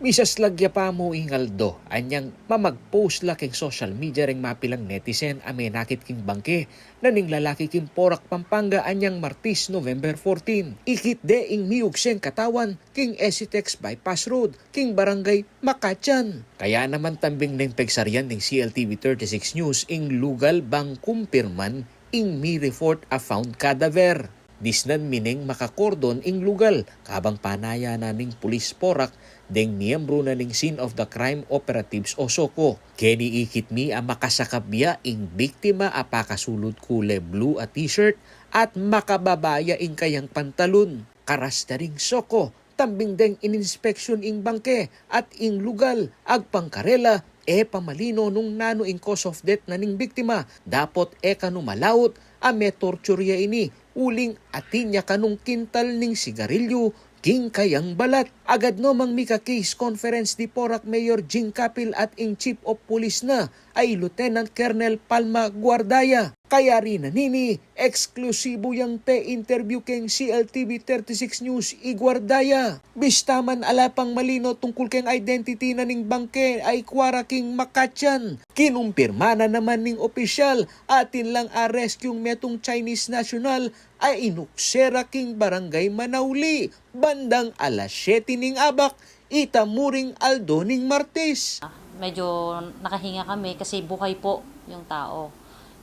Misas lagya pa mo ingaldo, anyang mamag-post laking social media ring mapilang netizen ame nakit king bangke, naning lalaki king Porac, Pampanga anyang Martis, November 14. Ikit de ing miugseng katawan king Esitex Bypass Road, king Barangay Makatyan. Kaya naman tambing ng pegsaryan ng CLTV 36 News ing lugal bang kumpirman ing mi report a found cadaver. Disnan mining makakordon ing lugal kabang panaya na ning pulis Porac deng miyembro na ning scene of the crime operatives o SOCO. Keni ikit mi ang makasakabya ing biktima apakasulod kule blue at t-shirt at makababaya ing kayang pantalon. Karas na ring SOCO, tambing deng ininspeksyon ing bangke at ing lugal agpangkarela pamalino nung nano ing cause of death na ning biktima. Dapot kanu malawot ame torturya ini uling atinya kanung kintal ning sigarilyo king kayang balat. Agad no mang mika case conference di Porac Mayor Jing Capil at ing Chief of Police na ay Lieutenant Colonel Palma Guardaya. Kaya rin na nini, eksklusibo yang interview keng CLTV 36 News Guardaya. Bistaman alapang malino tungkol keng identity na ning bangke ay kwara king Makatyan. Kinumpirma na naman ning opisyal atin lang arrest yung metong Chinese national ay inuksera king Barangay Manauli bandang alas 7 ning abak itamuring Aldo ning Martes. Medyo nakahinga kami kasi buhay po yung tao.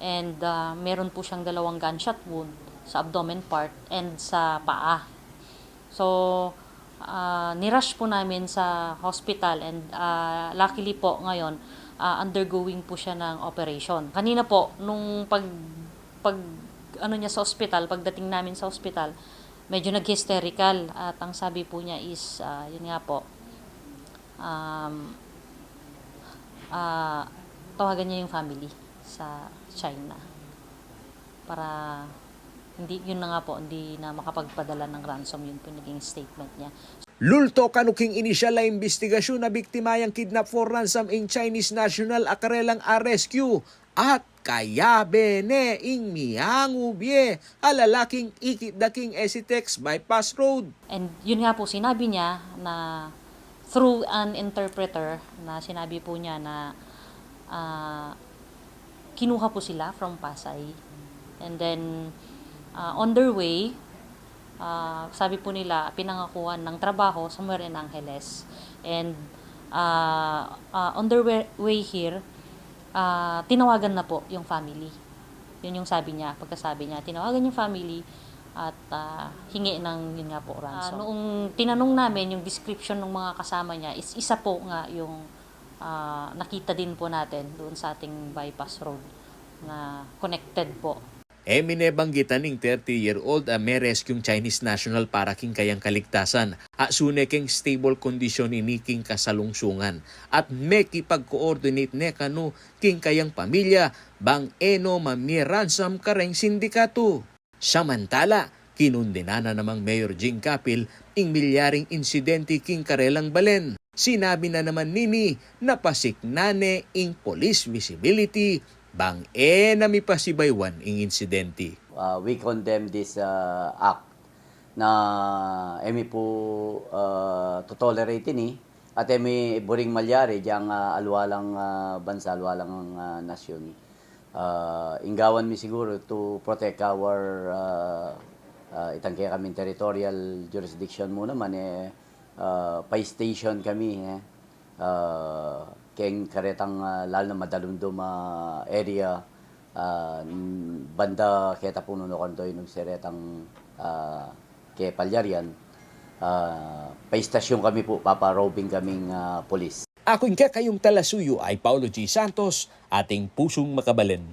And meron po siyang 2 gunshot wound sa abdomen part and sa paa. So, nirush po namin sa hospital and luckily po ngayon, undergoing po siya ng operation. Kanina po, nung niya sa hospital, pagdating namin sa hospital, medyo nag-hysterical at ang sabi po niya is, yun nga po, tawagan niya yung family sa China para hindi na makapagpadala ng ransom. Yun po naging statement niya. Lulto kanuking inisyal na investigasyon na biktima yang kidnap for ransom in Chinese national akarelang rescue at kaya bene ing miyangubye alalaking ikitdaking Esitex Bypass Road. And yun nga po sinabi niya na through an interpreter na sinabi po niya na kinuha po sila from Pasay. And then, on their way, sabi po nila, pinangakuan ng trabaho somewhere in Angeles. And on their way here, tinawagan na po yung family. Yun yung sabi niya, pagkasabi niya, tinawagan yung family at hingi ng yun nga po ransom. Noong tinanong namin yung description ng mga kasama niya, is isa po nga yung nakita din po natin doon sa ating bypass road na connected po. Minebanggitan ng 30-year-old may rescuing Chinese national para king kayang kaligtasan. Asune king stable condition ini king kasalungsungan. At mekipag-coordinate ne kanu king kayang pamilya bang mami ransom kareng sindikato. Samantala, kinundena na namang Mayor Jing Capil ing milyaring insidente king karelang balen. Sinabi na naman nini na pasiknane ing police visibility bang nami pasibaywan ing insidente. We condemn this act na emi po to-tolerate ni at emi buring malyari diyang alwalang bansa, alwalang nasyon. Inggawan mi siguro to protect our itangke kami territorial jurisdiction mo naman pay station kami keng karetang lalo na madalundom area banda keta puno no kantoy nung seretang ke Palyarian pay station kami po paparobing kaming police. Ako kayong talasuyo ay Paulo G. Santos, ating pusong makabalin.